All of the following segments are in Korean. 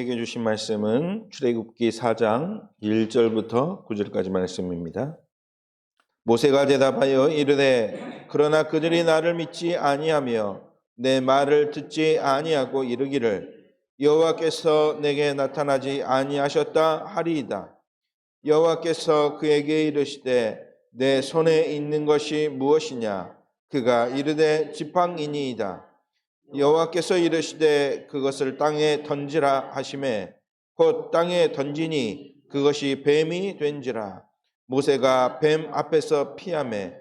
우리에게 주신 말씀은 출애굽기 4장 1절부터 9절까지 말씀입니다. 모세가 대답하여 이르되 그러나 그들이 나를 믿지 아니하며 내 말을 듣지 아니하고 이르기를 여호와께서 내게 나타나지 아니하셨다 하리이다. 여호와께서 그에게 이르시되 내 손에 있는 것이 무엇이냐? 그가 이르되 지팡이니이다. 여호와께서 이르시되 그것을 땅에 던지라 하시매 곧 땅에 던지니 그것이 뱀이 된지라. 모세가 뱀 앞에서 피하매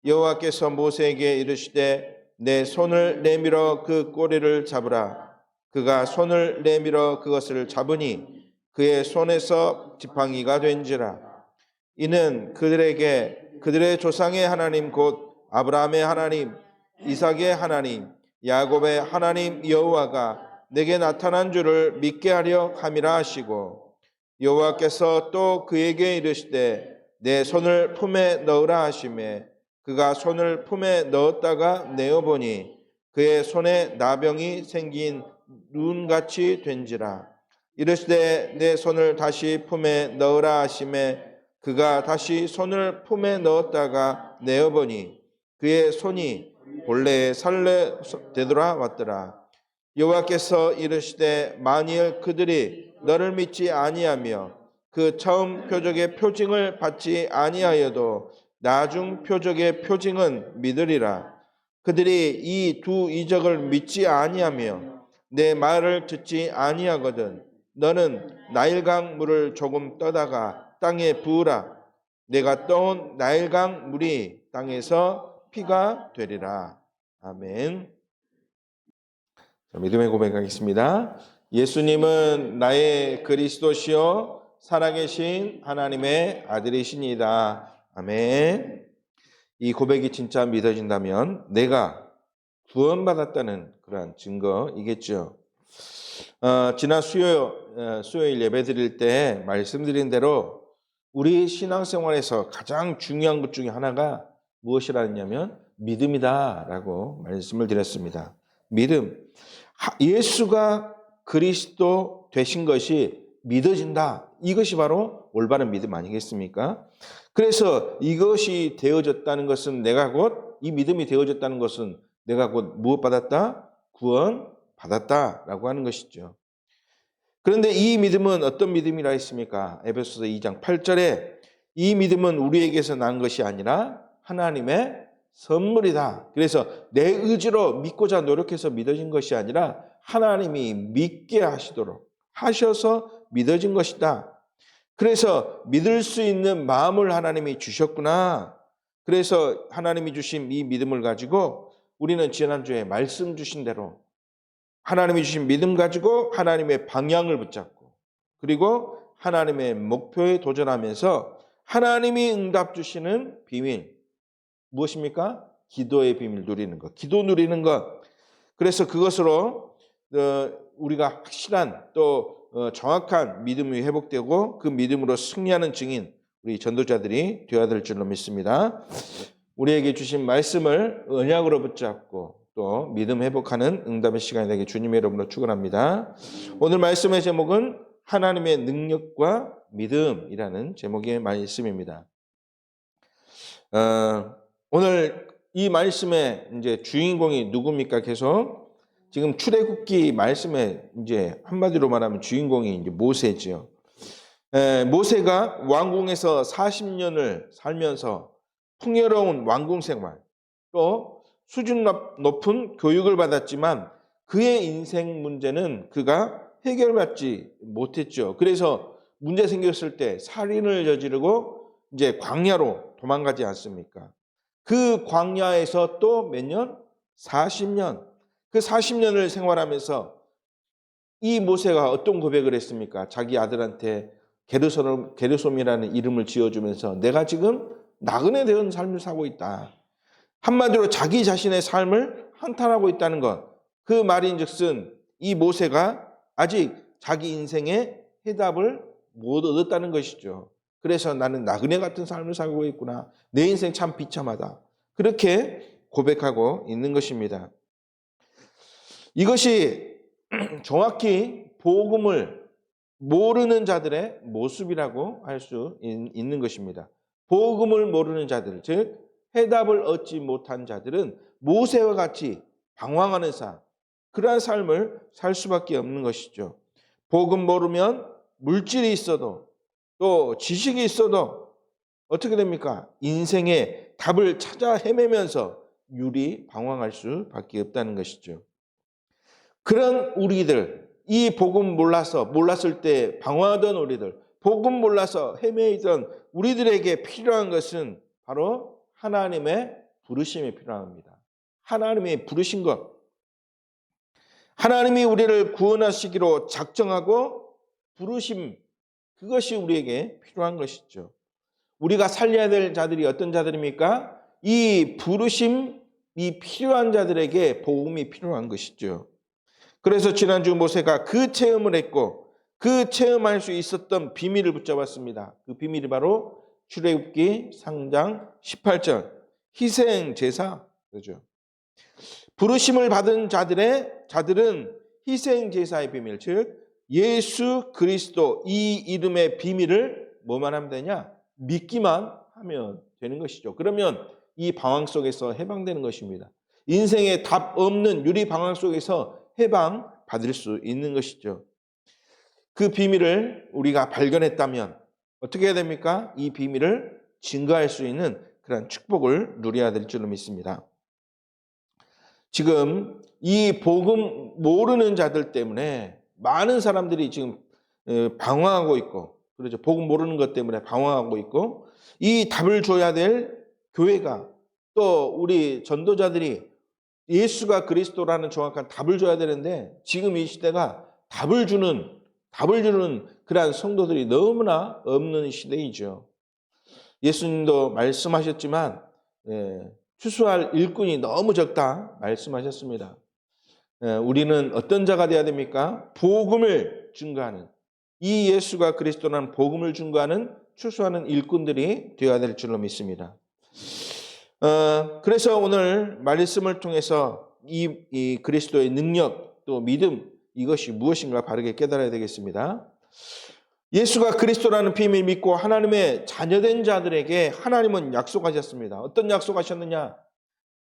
여호와께서 모세에게 이르시되 내 손을 내밀어 그 꼬리를 잡으라. 그가 손을 내밀어 그것을 잡으니 그의 손에서 지팡이가 된지라. 이는 그들에게 그들의 조상의 하나님 곧 아브라함의 하나님, 이삭의 하나님, 야곱의 하나님 여호와가 내게 나타난 줄을 믿게 하려 함이라 하시고, 여호와께서 또 그에게 이르시되 내 손을 품에 넣으라 하시매 그가 손을 품에 넣었다가 내어보니 그의 손에 나병이 생긴 눈같이 된지라. 이르시되 내 손을 다시 품에 넣으라 하시매 그가 다시 손을 품에 넣었다가 내어보니 그의 손이 본래의 살래 되돌아왔더라. 여호와께서 이르시되 만일 그들이 너를 믿지 아니하며 그 처음 표적의 표징을 받지 아니하여도 나중 표적의 표징은 믿으리라. 그들이 이 두 이적을 믿지 아니하며 내 말을 듣지 아니하거든 너는 나일강 물을 조금 떠다가 땅에 부으라. 내가 떠온 나일강 물이 땅에서 피가 되리라. 아멘. 믿음의 고백하겠습니다. 예수님은 나의 그리스도시요 살아계신 하나님의 아들이시니이다. 아멘. 이 고백이 진짜 믿어진다면 내가 구원받았다는 그러한 증거이겠죠. 지난 수요일 예배 드릴 때 말씀드린 대로 우리 신앙생활에서 가장 중요한 것 중에 하나가 무엇이라냐면 믿음이다라고 말씀을 드렸습니다. 믿음. 예수가 그리스도 되신 것이 믿어진다. 이것이 바로 올바른 믿음 아니겠습니까? 그래서 이것이 되어졌다는 것은 이 믿음이 되어졌다는 것은 내가 곧 무엇 받았다? 구원 받았다라고 하는 것이죠. 그런데 이 믿음은 어떤 믿음이라 했습니까? 에베소서 2장 8절에 이 믿음은 우리에게서 난 것이 아니라 하나님의 선물이다. 그래서 내 의지로 믿고자 노력해서 믿어진 것이 아니라 하나님이 믿게 하시도록 하셔서 믿어진 것이다. 그래서 믿을 수 있는 마음을 하나님이 주셨구나. 그래서 하나님이 주신 이 믿음을 가지고 우리는 지난주에 말씀 주신 대로 하나님이 주신 믿음 가지고 하나님의 방향을 붙잡고 그리고 하나님의 목표에 도전하면서 하나님이 응답 주시는 비밀 무엇입니까? 기도의 비밀 누리는 것, 기도 누리는 것. 그래서 그것으로 우리가 확실한 또 정확한 믿음이 회복되고 그 믿음으로 승리하는 증인 우리 전도자들이 되어야 될 줄로 믿습니다. 우리에게 주신 말씀을 언약으로 붙잡고 또 믿음 회복하는 응답의 시간이 되게 주님의 이름으로 축원합니다. 오늘 말씀의 제목은 하나님의 능력과 믿음이라는 제목의 말씀입니다. 오늘 이 말씀의 이제 주인공이 누굽니까? 계속 지금 출애굽기 말씀에 이제 한마디로 말하면 주인공이 이제 모세죠. 모세가 왕궁에서 40년을 살면서 풍요로운 왕궁 생활, 또 수준 높은 교육을 받았지만 그의 인생 문제는 그가 해결받지 못했죠. 그래서 문제 생겼을 때 살인을 저지르고 이제 광야로 도망가지 않습니까? 그 광야에서 또 몇 년? 40년. 그 40년을 생활하면서 이 모세가 어떤 고백을 했습니까? 자기 아들한테 게르솜이라는 이름을 지어주면서 내가 지금 나그네 되은 삶을 살고 있다. 한마디로 자기 자신의 삶을 한탄하고 있다는 것. 그 말인즉슨 이 모세가 아직 자기 인생의 해답을 못 얻었다는 것이죠. 그래서 나는 나그네 같은 삶을 살고 있구나. 내 인생 참 비참하다. 그렇게 고백하고 있는 것입니다. 이것이 정확히 복음을 모르는 자들의 모습이라고 할 수 있는 것입니다. 복음을 모르는 자들, 즉 해답을 얻지 못한 자들은 모세와 같이 방황하는 삶, 그러한 삶을 살 수밖에 없는 것이죠. 복음 모르면 물질이 있어도 또 지식이 있어도 어떻게 됩니까? 인생의 답을 찾아 헤매면서 유리 방황할 수밖에 없다는 것이죠. 그런 우리들, 이 복음 몰랐을 때 방황하던 우리들, 복음 몰라서 헤매이던 우리들에게 필요한 것은 바로 하나님의 부르심이 필요합니다. 하나님의 부르신 것. 하나님이 우리를 구원하시기로 작정하고 부르심, 그것이 우리에게 필요한 것이죠. 우리가 살려야 될 자들이 어떤 자들입니까? 이 부르심이 필요한 자들에게 복음이 필요한 것이죠. 그래서 지난주 모세가 그 체험을 했고 그 체험할 수 있었던 비밀을 붙잡았습니다. 그 비밀이 바로 출애굽기 3장 18절 희생 제사, 그죠? 부르심을 받은 자들은 희생 제사의 비밀, 즉 예수 그리스도 이 이름의 비밀을 뭐만 하면 되냐? 믿기만 하면 되는 것이죠. 그러면 이 방황 속에서 해방되는 것입니다. 인생의 답 없는 유리 방황 속에서 해방 받을 수 있는 것이죠. 그 비밀을 우리가 발견했다면 어떻게 해야 됩니까? 이 비밀을 증거할 수 있는 그런 축복을 누려야 될 줄로 믿습니다. 지금 이 복음 모르는 자들 때문에 많은 사람들이 지금 방황하고 있고, 그렇죠. 복음 모르는 것 때문에 방황하고 있고, 이 답을 줘야 될 교회가 또 우리 전도자들이 예수가 그리스도라는 정확한 답을 줘야 되는데 지금 이 시대가 답을 주는 그러한 성도들이 너무나 없는 시대이죠. 예수님도 말씀하셨지만 추수할 일꾼이 너무 적다 말씀하셨습니다. 우리는 어떤 자가 되어야 됩니까? 복음을 증거하는, 이 예수가 그리스도라는 복음을 증거하는 추수하는 일꾼들이 되어야 될 줄로 믿습니다. 그래서 오늘 말씀을 통해서 이 그리스도의 능력 또 믿음, 이것이 무엇인가 바르게 깨달아야 되겠습니다. 예수가 그리스도라는 비밀을 믿고 하나님의 자녀된 자들에게 하나님은 약속하셨습니다. 어떤 약속하셨느냐?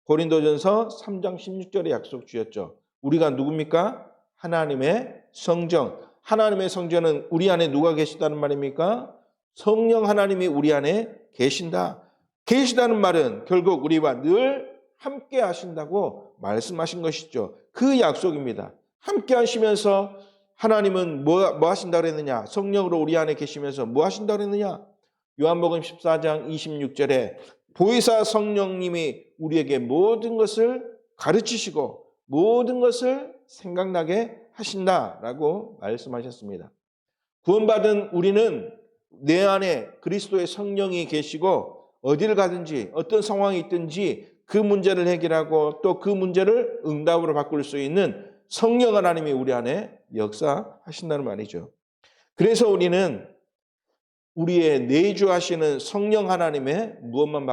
고린도전서 3장 16절에 약속 주셨죠. 우리가 누굽니까? 하나님의 성전. 하나님의 성전은 우리 안에 누가 계시다는 말입니까? 성령 하나님이 우리 안에 계신다. 계시다는 말은 결국 우리와 늘 함께 하신다고 말씀하신 것이죠. 그 약속입니다. 함께 하시면서 하나님은 뭐 하신다고 했느냐? 성령으로 우리 안에 계시면서 뭐 하신다고 했느냐? 요한복음 14장 26절에 보혜사 성령님이 우리에게 모든 것을 가르치시고 모든 것을 생각나게 하신다라고 말씀하셨습니다. 구원받은 우리는 내 안에 그리스도의 성령이 계시고 어디를 가든지 어떤 상황이 있든지 그 문제를 해결하고 또 그 문제를 응답으로 바꿀 수 있는 성령 하나님이 우리 안에 역사하신다는 말이죠. 그래서 우리는 우리의 내주하시는 성령 하나님의 무엇만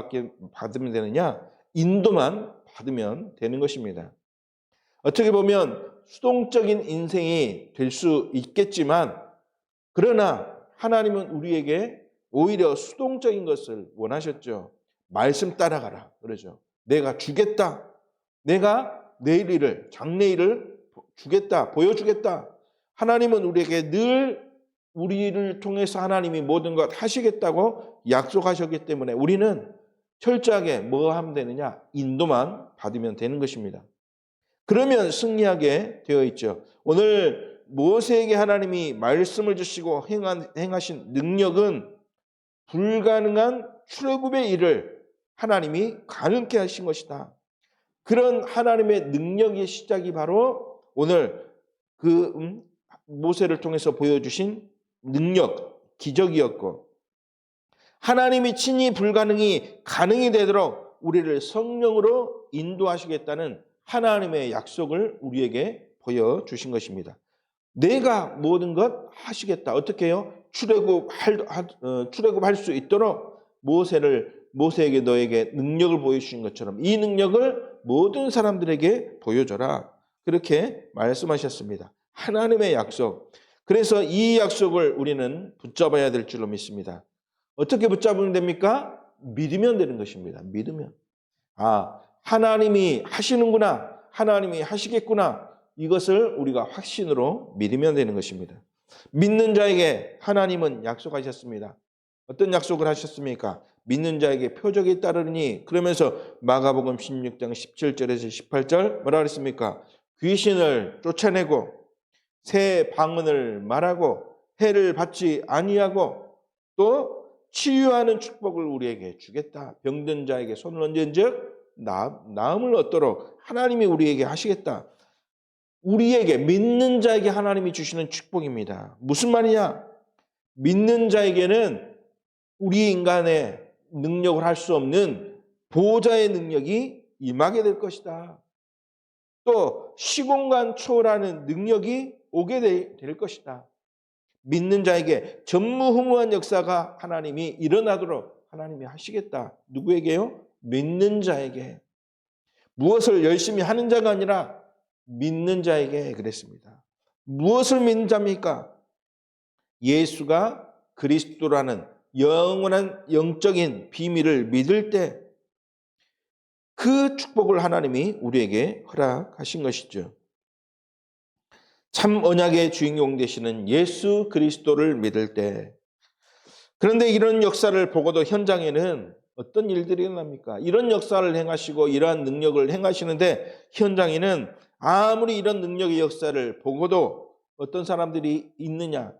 받으면 되느냐? 인도만 받으면 되는 것입니다. 어떻게 보면 수동적인 인생이 될 수 있겠지만 그러나 하나님은 우리에게 오히려 수동적인 것을 원하셨죠. 말씀 따라가라. 그러죠. 내가 주겠다. 내가 내일 일을, 장래일을 주겠다. 보여주겠다. 하나님은 우리에게 늘 우리를 통해서 하나님이 모든 것 하시겠다고 약속하셨기 때문에 우리는 철저하게 뭐 하면 되느냐? 인도만 받으면 되는 것입니다. 그러면 승리하게 되어 있죠. 오늘 모세에게 하나님이 말씀을 주시고 행하신 능력은 불가능한 출애굽의 일을 하나님이 가능케 하신 것이다. 그런 하나님의 능력의 시작이 바로 오늘 그 모세를 통해서 보여주신 능력, 기적이었고 하나님이 친히 불가능이 가능이 되도록 우리를 성령으로 인도하시겠다는 하나님의 약속을 우리에게 보여주신 것입니다. 내가 모든 것 하시겠다. 어떻게 해요? 출애굽할 수 있도록 모세에게 너에게 능력을 보여주신 것처럼 이 능력을 모든 사람들에게 보여줘라. 그렇게 말씀하셨습니다. 하나님의 약속. 그래서 이 약속을 우리는 붙잡아야 될 줄로 믿습니다. 어떻게 붙잡으면 됩니까? 믿으면 되는 것입니다. 믿으면. 하나님이 하시는구나. 하나님이 하시겠구나. 이것을 우리가 확신으로 믿으면 되는 것입니다. 믿는 자에게 하나님은 약속하셨습니다. 어떤 약속을 하셨습니까? 믿는 자에게 표적이 따르니, 그러면서 마가복음 16장 17절에서 18절 뭐라 그랬습니까? 귀신을 쫓아내고 새 방언을 말하고 해를 받지 아니하고 또 치유하는 축복을 우리에게 주겠다. 병든 자에게 손을 얹은즉 나음을 얻도록 하나님이 우리에게 하시겠다. 우리에게 믿는 자에게 하나님이 주시는 축복입니다. 무슨 말이냐? 믿는 자에게는 우리 인간의 능력을 할 수 없는 보호자의 능력이 임하게 될 것이다. 또 시공간 초월하는 능력이 오게 될 것이다. 믿는 자에게 전무후무한 역사가 하나님이 일어나도록 하나님이 하시겠다. 누구에게요? 믿는 자에게. 무엇을 열심히 하는 자가 아니라 믿는 자에게 그랬습니다. 무엇을 믿는 자입니까? 예수가 그리스도라는 영원한 영적인 비밀을 믿을 때 그 축복을 하나님이 우리에게 허락하신 것이죠. 참 언약의 주인공 되시는 예수 그리스도를 믿을 때, 그런데 이런 역사를 보고도 현장에는 어떤 일들이 일어납니까? 이런 역사를 행하시고 이러한 능력을 행하시는데 현장에는 아무리 이런 능력의 역사를 보고도 어떤 사람들이 있느냐?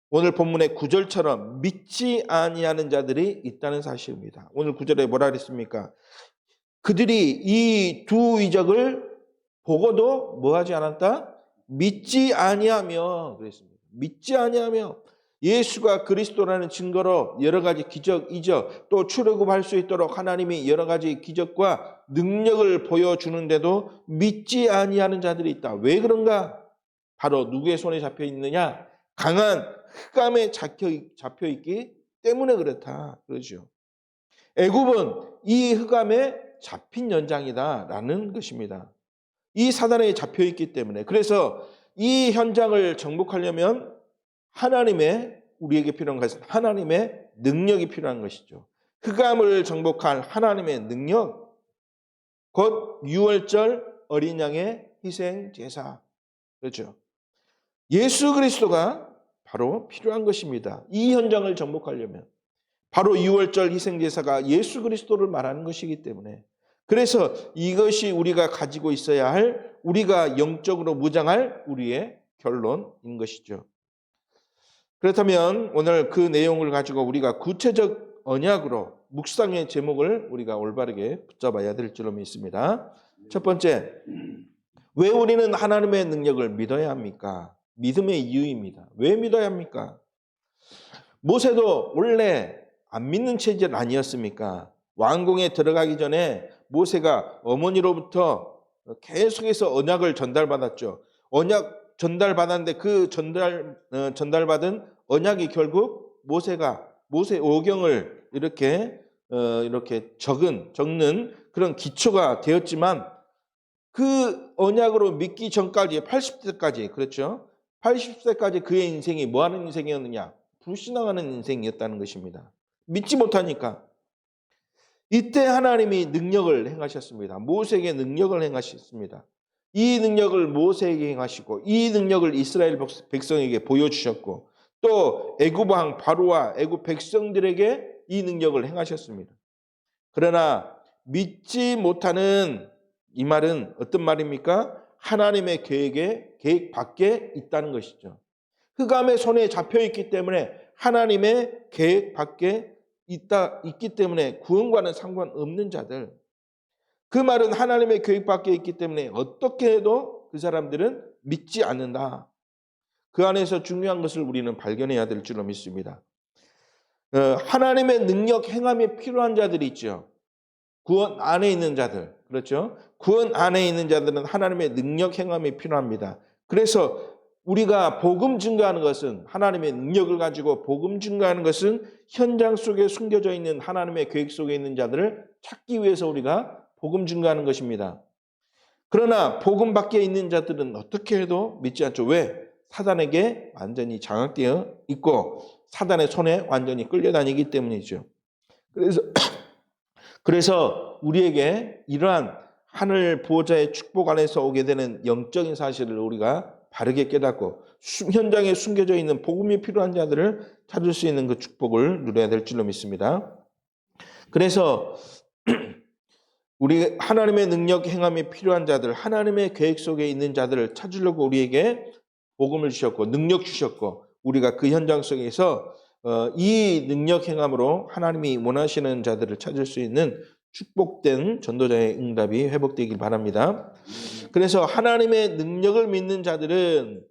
오늘 본문의 9절처럼 믿지 아니하는 자들이 있다는 사실입니다. 오늘 9절에 뭐라 그랬습니까? 그들이 이 두 이적을 보고도 뭐하지 않았다? 믿지 아니하며 그랬습니다. 믿지 아니하며 예수가 그리스도라는 증거로 여러 가지 기적, 이적, 또 출애굽할 수 있도록 하나님이 여러 가지 기적과 능력을 보여주는데도 믿지 아니하는 자들이 있다. 왜 그런가? 바로 누구의 손에 잡혀 있느냐? 강한 흑암에 잡혀 있기 때문에 그렇다. 그러죠. 애굽은 이 흑암에 잡힌 연장이다라는 것입니다. 이 사단에 잡혀 있기 때문에. 그래서 이 현장을 정복하려면 우리에게 필요한 것은 하나님의 능력이 필요한 것이죠. 흑암을 정복할 하나님의 능력, 곧 유월절 어린 양의 희생 제사. 그렇죠. 예수 그리스도가 바로 필요한 것입니다. 이 현장을 정복하려면 바로 유월절 희생 제사가 예수 그리스도를 말하는 것이기 때문에, 그래서 이것이 우리가 가지고 있어야 할, 우리가 영적으로 무장할 우리의 결론인 것이죠. 그렇다면 오늘 그 내용을 가지고 우리가 구체적 언약으로 묵상의 제목을 우리가 올바르게 붙잡아야 될 줄로 믿습니다. 첫 번째, 왜 우리는 하나님의 능력을 믿어야 합니까? 믿음의 이유입니다. 왜 믿어야 합니까? 모세도 원래 안 믿는 체질 아니었습니까? 왕궁에 들어가기 전에 모세가 어머니로부터 계속해서 언약을 전달받았죠. 언약 전달받았는데 그 전달받은 언약이 결국 모세 오경을 이렇게 적는 그런 기초가 되었지만, 그 언약으로 믿기 전까지 80세까지, 그렇죠? 80세까지 그의 인생이 뭐 하는 인생이었느냐? 불신앙하는 인생이었다는 것입니다. 믿지 못하니까. 이때 하나님이 능력을 행하셨습니다. 모세에게 능력을 행하셨습니다. 이 능력을 모세에게 행하시고 이 능력을 이스라엘 백성에게 보여주셨고, 또 애굽 왕 바로와 애굽 백성들에게 이 능력을 행하셨습니다. 그러나 믿지 못하는, 이 말은 어떤 말입니까? 하나님의 계획 밖에 있다는 것이죠. 흑암의 손에 잡혀 있기 때문에 하나님의 계획 밖에 있기 때문에 구원과는 상관없는 자들, 그 말은 하나님의 계획 밖에 있기 때문에 어떻게 해도 그 사람들은 믿지 않는다. 그 안에서 중요한 것을 우리는 발견해야 될 줄로 믿습니다. 하나님의 능력 행함이 필요한 자들이 있죠. 구원 안에 있는 자들, 그렇죠? 구원 안에 있는 자들은 하나님의 능력 행함이 필요합니다. 그래서 우리가 복음 증거하는 것은, 하나님의 능력을 가지고 복음 증거하는 것은 현장 속에 숨겨져 있는 하나님의 계획 속에 있는 자들을 찾기 위해서 우리가 복음 증거하는 것입니다. 그러나 복음 밖에 있는 자들은 어떻게 해도 믿지 않죠. 왜? 사단에게 완전히 장악되어 있고 사단의 손에 완전히 끌려다니기 때문이죠. 그래서 우리에게 이러한 하늘 보호자의 축복 안에서 오게 되는 영적인 사실을 우리가 바르게 깨닫고 현장에 숨겨져 있는 복음이 필요한 자들을 찾을 수 있는 그 축복을 누려야 될 줄로 믿습니다. 그래서 우리 하나님의 능력 행함이 필요한 자들, 하나님의 계획 속에 있는 자들을 찾으려고 우리에게 복음을 주셨고 능력 주셨고 우리가 그 현장 속에서 이 능력 행함으로 하나님이 원하시는 자들을 찾을 수 있는 축복된 전도자의 응답이 회복되길 바랍니다. 그래서 하나님의 능력을 믿는 자들은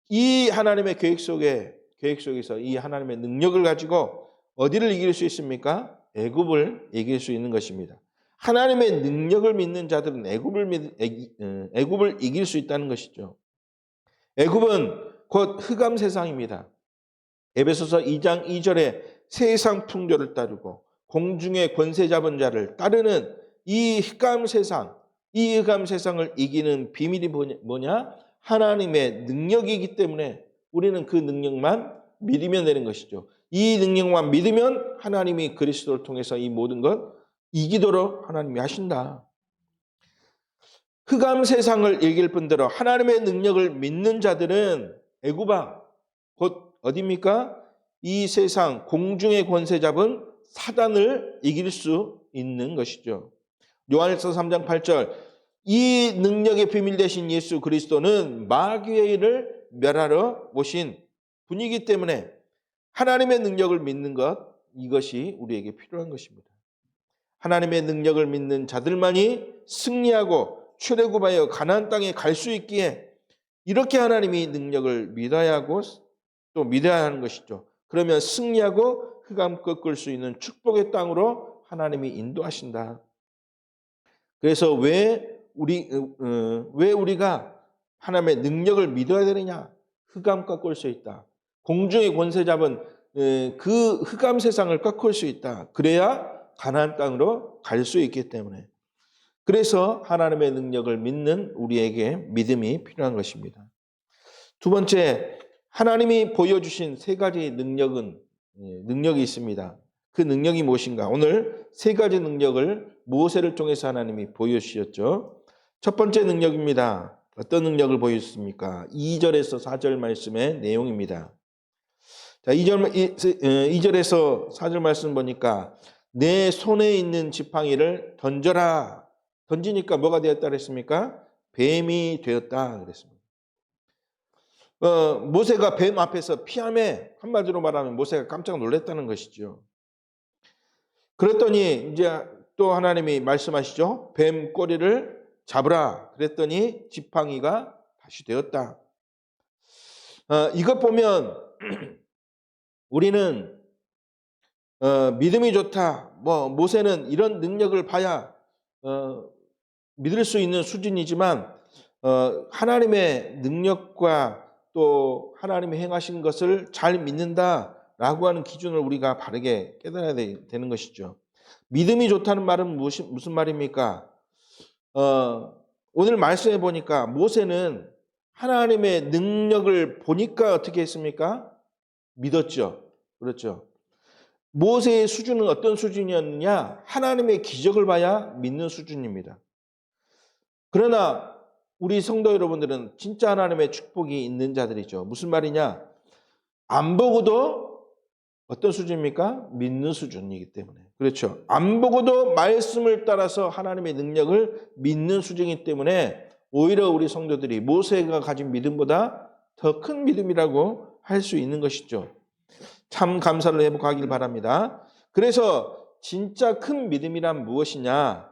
이 하나님의 계획 속에서 이 하나님의 능력을 가지고 어디를 이길 수 있습니까? 애굽을 이길 수 있는 것입니다. 하나님의 능력을 믿는 자들은 애굽을 이길 수 있다는 것이죠. 애굽은 곧 흑암 세상입니다. 에베소서 2장 2절에 세상 풍조를 따르고 공중의 권세 잡은 자를 따르는 이 흑암 세상을 이기는 비밀이 뭐냐? 하나님의 능력이기 때문에 우리는 그 능력만 믿으면 되는 것이죠. 이 능력만 믿으면 하나님이 그리스도를 통해서 이 모든 것 이기도록 하나님이 하신다. 흑암 세상을 이길 뿐더러 하나님의 능력을 믿는 자들은 애굽아 곧 어디입니까? 이 세상 공중의 권세 잡은 사단을 이길 수 있는 것이죠. 요한일서 3장 8절 이 능력의 비밀 되신 예수 그리스도는 마귀의 일을 멸하러 오신 분이기 때문에 하나님의 능력을 믿는 것 이것이 우리에게 필요한 것입니다. 하나님의 능력을 믿는 자들만이 승리하고 출애굽하여 가나안 땅에 갈 수 있기에 이렇게 하나님이 능력을 믿어야 하고 또 믿어야 하는 것이죠. 그러면 승리하고 흑암 꺾을 수 있는 축복의 땅으로 하나님이 인도하신다. 그래서 왜 우리가 하나님의 능력을 믿어야 되느냐? 흑암 꺾을 수 있다. 공중의 권세 잡은 그 흑암 세상을 꺾을 수 있다. 그래야 가나안 땅으로 갈 수 있기 때문에. 그래서 하나님의 능력을 믿는 우리에게 믿음이 필요한 것입니다. 두 번째, 하나님이 보여주신 세 가지 능력이 있습니다. 그 능력이 무엇인가? 오늘 세 가지 능력을 모세를 통해서 하나님이 보여주셨죠. 첫 번째 능력입니다. 어떤 능력을 보여주셨습니까? 2절에서 4절 말씀의 내용입니다. 자, 2절에서 4절 말씀 보니까 내 손에 있는 지팡이를 던져라. 던지니까 뭐가 되었다 그랬습니까? 뱀이 되었다 그랬습니다. 모세가 뱀 앞에서 피하며 한마디로 말하면 모세가 깜짝 놀랐다는 것이죠. 그랬더니 이제 또 하나님이 말씀하시죠. 뱀 꼬리를 잡으라. 그랬더니 지팡이가 다시 되었다. 이것 보면 우리는 믿음이 좋다. 모세는 이런 능력을 봐야 믿을 수 있는 수준이지만 하나님의 능력과 또 하나님이 행하신 것을 잘 믿는다라고 하는 기준을 우리가 바르게 깨달아야 되는 것이죠. 믿음이 좋다는 말은 무슨 말입니까? 오늘 말씀해 보니까 모세는 하나님의 능력을 보니까 어떻게 했습니까? 믿었죠. 그렇죠. 모세의 수준은 어떤 수준이었느냐? 하나님의 기적을 봐야 믿는 수준입니다. 그러나 우리 성도 여러분들은 진짜 하나님의 축복이 있는 자들이죠. 무슨 말이냐? 안 보고도 어떤 수준입니까? 믿는 수준이기 때문에. 그렇죠. 안 보고도 말씀을 따라서 하나님의 능력을 믿는 수준이기 때문에 오히려 우리 성도들이 모세가 가진 믿음보다 더 큰 믿음이라고 할 수 있는 것이죠. 참 감사를 회복하길 바랍니다. 그래서 진짜 큰 믿음이란 무엇이냐?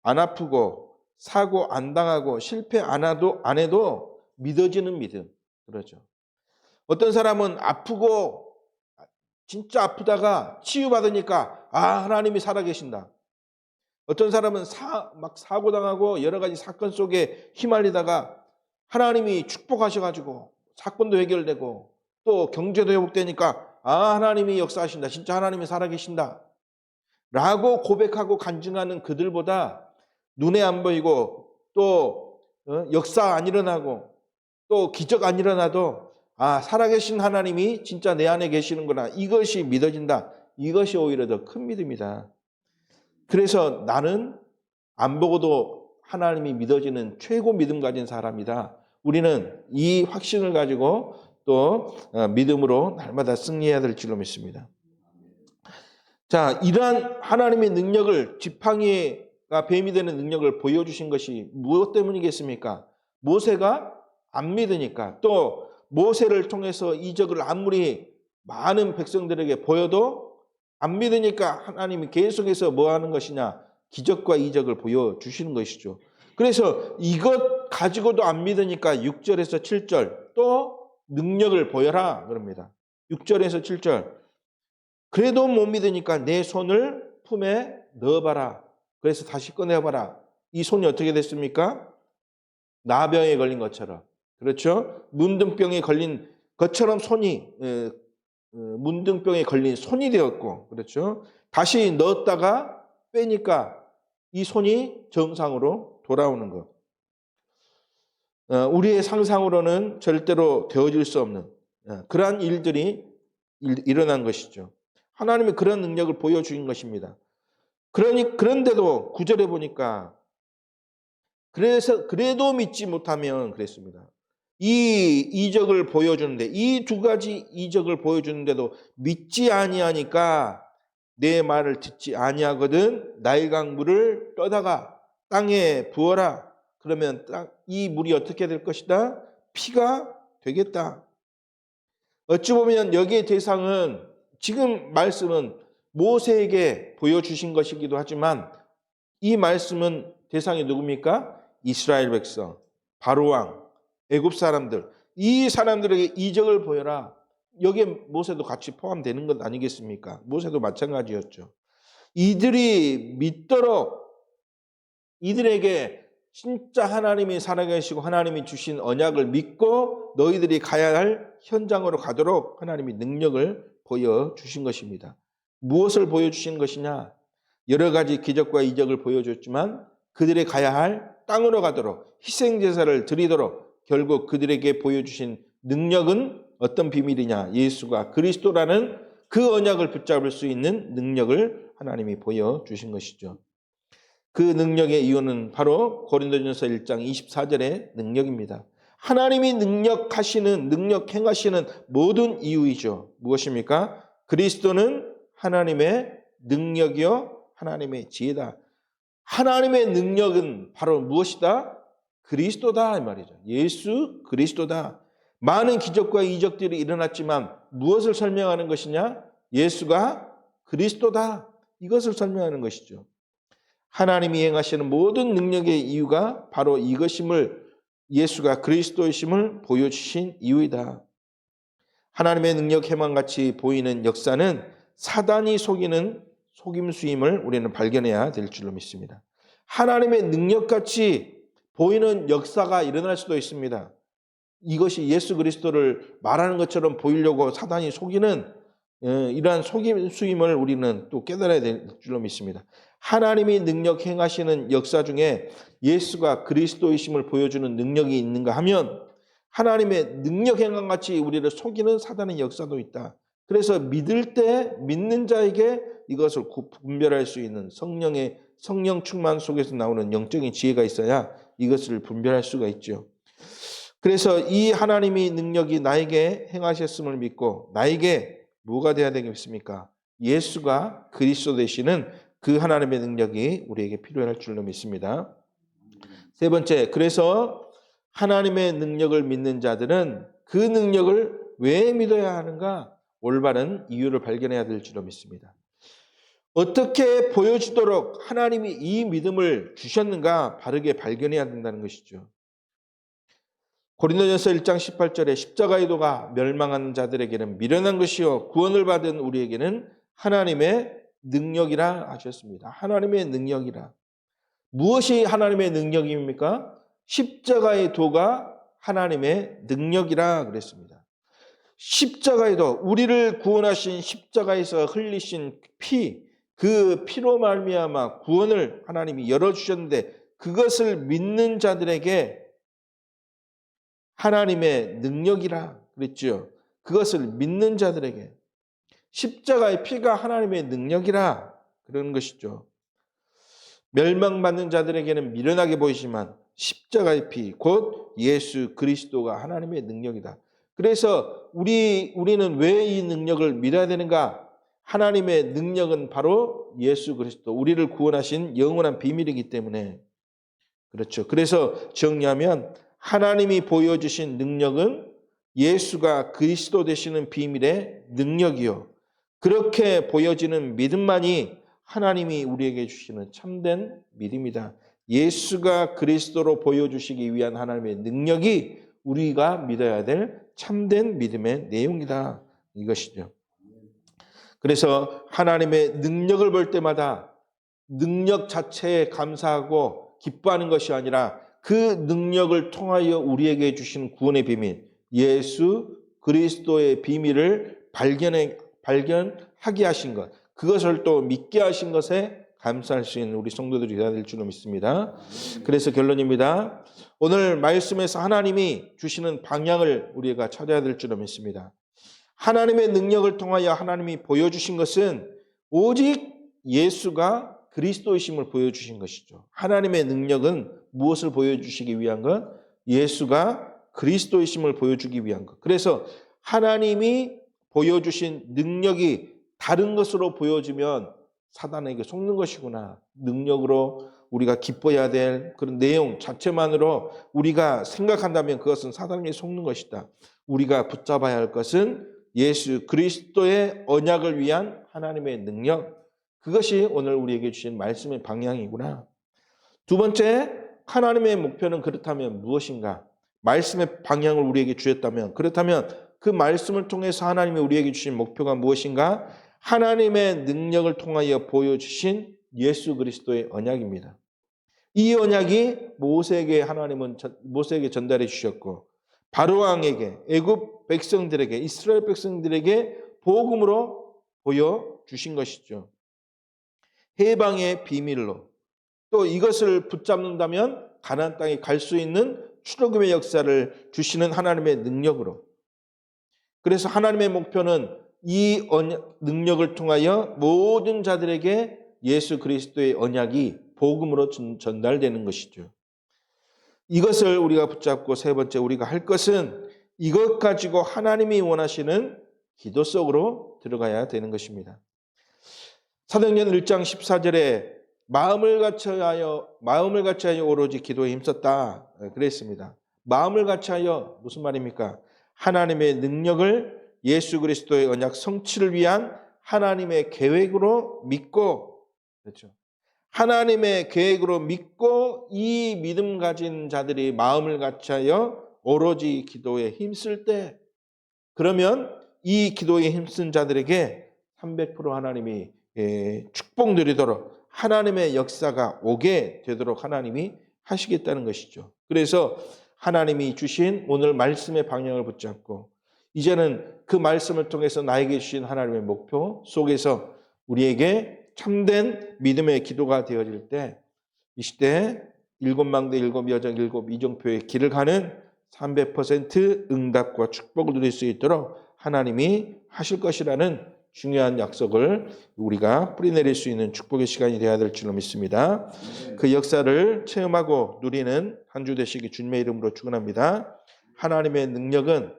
안 아프고 사고 안 당하고 실패 안 해도 믿어지는 믿음. 그렇죠. 어떤 사람은 아프고 진짜 아프다가 치유받으니까 하나님이 살아계신다. 어떤 사람은 막 사고 당하고 여러 가지 사건 속에 휘말리다가 하나님이 축복하셔가지고 사건도 해결되고 또 경제도 회복되니까 하나님이 역사하신다. 진짜 하나님이 살아계신다. 라고 고백하고 간증하는 그들보다 눈에 안 보이고 또 역사 안 일어나고 또 기적 안 일어나도 살아계신 하나님이 진짜 내 안에 계시는구나. 이것이 믿어진다. 이것이 오히려 더 큰 믿음이다. 그래서 나는 안 보고도 하나님이 믿어지는 최고 믿음 가진 사람이다. 우리는 이 확신을 가지고 또 믿음으로 날마다 승리해야 될 줄로 믿습니다. 자, 이러한 하나님의 능력을, 지팡이가 뱀이 되는 능력을 보여주신 것이 무엇 때문이겠습니까? 모세가 안 믿으니까. 또 모세를 통해서 이적을 아무리 많은 백성들에게 보여도 안 믿으니까 하나님이 계속해서 뭐 하는 것이냐? 기적과 이적을 보여주시는 것이죠. 그래서 이것 가지고도 안 믿으니까 6절에서 7절 또 능력을 보여라 그럽니다. 6절에서 7절. 그래도 못 믿으니까 내 손을 품에 넣어봐라. 그래서 다시 꺼내봐라. 이 손이 어떻게 됐습니까? 나병에 걸린 것처럼. 그렇죠? 문둥병에 걸린 것처럼 손이 문둥병에 걸린 손이 되었고, 그렇죠? 다시 넣었다가 빼니까 이 손이 정상으로 돌아오는 것. 우리의 상상으로는 절대로 되어질 수 없는 그러한 일들이 일어난 것이죠. 하나님이 그런 능력을 보여주신 것입니다. 그런데도 9절에 보니까 그래도 믿지 못하면 그랬습니다. 이 이적을 보여주는데, 이 두 가지 이적을 보여주는데도 믿지 아니하니까 내 말을 듣지 아니하거든. 나일강 물을 떠다가 땅에 부어라. 그러면 이 물이 어떻게 될 것이다? 피가 되겠다. 어찌 보면 여기의 대상은, 지금 말씀은 모세에게 보여주신 것이기도 하지만 이 말씀은 대상이 누굽니까? 이스라엘 백성, 바로왕, 애굽 사람들, 이 사람들에게 이적을 보여라. 여기에 모세도 같이 포함되는 것 아니겠습니까? 모세도 마찬가지였죠. 이들이 믿도록, 이들에게 진짜 하나님이 살아계시고 하나님이 주신 언약을 믿고 너희들이 가야 할 현장으로 가도록 하나님이 능력을 보여주신 것입니다. 무엇을 보여주신 것이냐? 여러 가지 기적과 이적을 보여줬지만 그들이 가야 할 땅으로 가도록, 희생제사를 드리도록 결국 그들에게 보여주신 능력은 어떤 비밀이냐? 예수가 그리스도라는 그 언약을 붙잡을 수 있는 능력을 하나님이 보여주신 것이죠. 그 능력의 이유는 바로 고린도전서 1장 24절의 능력입니다. 하나님이 능력 행하시는 모든 이유이죠. 무엇입니까? 그리스도는 하나님의 능력이요 하나님의 지혜다. 하나님의 능력은 바로 무엇이다? 그리스도다 이 말이죠. 예수 그리스도다. 많은 기적과 이적들이 일어났지만 무엇을 설명하는 것이냐? 예수가 그리스도다. 이것을 설명하는 것이죠. 하나님이 행하시는 모든 능력의 이유가 바로 이것임을, 예수가 그리스도이심을 보여주신 이유이다. 하나님의 능력 해망같이 보이는 역사는 사단이 속이는 속임수임을 우리는 발견해야 될 줄로 믿습니다. 하나님의 능력같이 보이는 역사가 일어날 수도 있습니다. 이것이 예수 그리스도를 말하는 것처럼 보이려고 사단이 속이는 이러한 속임수임을 우리는 또 깨달아야 될 줄로 믿습니다. 하나님이 능력 행하시는 역사 중에 예수가 그리스도이심을 보여주는 능력이 있는가 하면 하나님의 능력 행함같이 우리를 속이는 사단의 역사도 있다. 그래서 믿는 자에게 이것을 분별할 수 있는 성령 충만 속에서 나오는 영적인 지혜가 있어야 이것을 분별할 수가 있죠. 그래서 이 하나님의 능력이 나에게 행하셨음을 믿고 나에게 뭐가 돼야 되겠습니까? 예수가 그리스도 되시는 그 하나님의 능력이 우리에게 필요할 줄로 믿습니다. 세 번째, 그래서 하나님의 능력을 믿는 자들은 그 능력을 왜 믿어야 하는가? 올바른 이유를 발견해야 될 줄로 믿습니다. 어떻게 보여주도록 하나님이 이 믿음을 주셨는가 바르게 발견해야 된다는 것이죠. 고린도전서 1장 18절에 십자가의 도가 멸망하는 자들에게는 미련한 것이요 구원을 받은 우리에게는 하나님의 능력이라 하셨습니다. 하나님의 능력이라. 무엇이 하나님의 능력입니까? 십자가의 도가 하나님의 능력이라 그랬습니다. 십자가의 도, 우리를 구원하신 십자가에서 흘리신 피, 그 피로 말미암아 구원을 하나님이 열어주셨는데 그것을 믿는 자들에게 하나님의 능력이라 그랬죠. 그것을 믿는 자들에게 십자가의 피가 하나님의 능력이라 그러는 것이죠. 멸망받는 자들에게는 미련하게 보이지만 십자가의 피, 곧 예수 그리스도가 하나님의 능력이다. 그래서 우리는 왜 이 능력을 믿어야 되는가? 하나님의 능력은 바로 예수 그리스도, 우리를 구원하신 영원한 비밀이기 때문에 그렇죠. 그래서 정리하면 하나님이 보여주신 능력은 예수가 그리스도 되시는 비밀의 능력이요. 그렇게 보여지는 믿음만이 하나님이 우리에게 주시는 참된 믿음이다. 예수가 그리스도로 보여주시기 위한 하나님의 능력이 우리가 믿어야 될 참된 믿음의 내용이다. 이것이죠. 그래서 하나님의 능력을 볼 때마다 능력 자체에 감사하고 기뻐하는 것이 아니라 그 능력을 통하여 우리에게 주신 구원의 비밀, 예수 그리스도의 비밀을 발견하게 하신 것, 그것을 또 믿게 하신 것에 감사할 수 있는 우리 성도들이 되어야 될 줄로 믿습니다. 그래서 결론입니다. 오늘 말씀에서 하나님이 주시는 방향을 우리가 찾아야 될 줄로 믿습니다. 하나님의 능력을 통하여 하나님이 보여주신 것은 오직 예수가 그리스도이심을 보여주신 것이죠. 하나님의 능력은 무엇을 보여주시기 위한 것? 예수가 그리스도이심을 보여주기 위한 것. 그래서 하나님이 보여주신 능력이 다른 것으로 보여지면 사단에게 속는 것이구나. 능력으로 우리가 기뻐해야 될 그런 내용 자체만으로 우리가 생각한다면 그것은 사단에게 속는 것이다. 우리가 붙잡아야 할 것은 예수 그리스도의 언약을 위한 하나님의 능력, 그것이 오늘 우리에게 주신 말씀의 방향이구나. 두 번째, 하나님의 목표는 그렇다면 무엇인가? 말씀의 방향을 우리에게 주셨다면, 그렇다면 그 말씀을 통해서 하나님이 우리에게 주신 목표가 무엇인가? 하나님의 능력을 통하여 보여주신 예수 그리스도의 언약입니다. 이 언약이 모세에게 전달해 주셨고 바로왕에게, 애굽 백성들에게, 이스라엘 백성들에게 복음으로 보여주신 것이죠. 해방의 비밀로, 또 이것을 붙잡는다면 가나안 땅에 갈 수 있는 출애굽의 역사를 주시는 하나님의 능력으로. 그래서 하나님의 목표는 이 능력을 통하여 모든 자들에게 예수 그리스도의 언약이 복음으로 전달되는 것이죠. 이것을 우리가 붙잡고 세 번째 우리가 할 것은 이것 가지고 하나님이 원하시는 기도 속으로 들어가야 되는 것입니다. 사도행전 1장 14절에 마음을 같이하여 오로지 기도에 힘썼다 그랬습니다. 마음을 같이하여 무슨 말입니까? 하나님의 능력을 예수 그리스도의 언약 성취를 위한 하나님의 계획으로 믿고, 그렇죠. 하나님의 계획으로 믿고 이 믿음 가진 자들이 마음을 같이하여 오로지 기도에 힘쓸 때, 그러면 이 기도에 힘쓴 자들에게 300% 하나님이 축복 누리도록 하나님의 역사가 오게 되도록 하나님이 하시겠다는 것이죠. 그래서 하나님이 주신 오늘 말씀의 방향을 붙잡고 이제는 그 말씀을 통해서 나에게 주신 하나님의 목표 속에서 우리에게 참된 믿음의 기도가 되어질 때 이 시대 7망대 7여정 7이정표의 길을 가는 300% 응답과 축복을 누릴 수 있도록 하나님이 하실 것이라는 중요한 약속을 우리가 뿌리내릴 수 있는 축복의 시간이 되어야 될 줄로 믿습니다. 그 역사를 체험하고 누리는 한 주 되시기 주님의 이름으로 축원합니다. 하나님의 능력은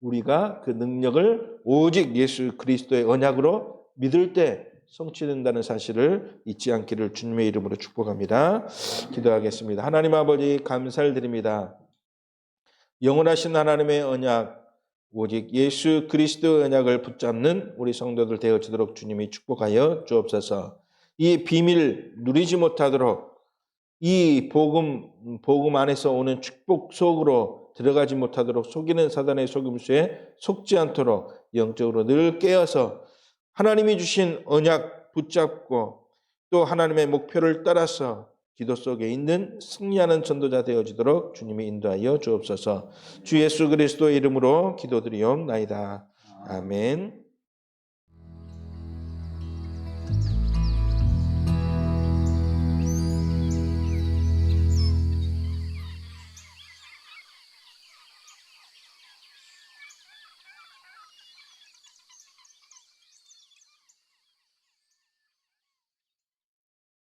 우리가 그 능력을 오직 예수 그리스도의 언약으로 믿을 때 성취된다는 사실을 잊지 않기를 주님의 이름으로 축복합니다. 기도하겠습니다. 하나님 아버지 감사를 드립니다. 영원하신 하나님의 언약, 오직 예수 그리스도의 언약을 붙잡는 우리 성도들 되어지도록 주님이 축복하여 주옵소서. 이 비밀 누리지 못하도록 이 복음 안에서 오는 축복 속으로 들어가지 못하도록 속이는 사단의 속임수에 속지 않도록 영적으로 늘 깨어서 하나님이 주신 언약 붙잡고 또 하나님의 목표를 따라서 기도 속에 있는 승리하는 전도자 되어지도록 주님이 인도하여 주옵소서. 주 예수 그리스도의 이름으로 기도드리옵나이다. 아멘.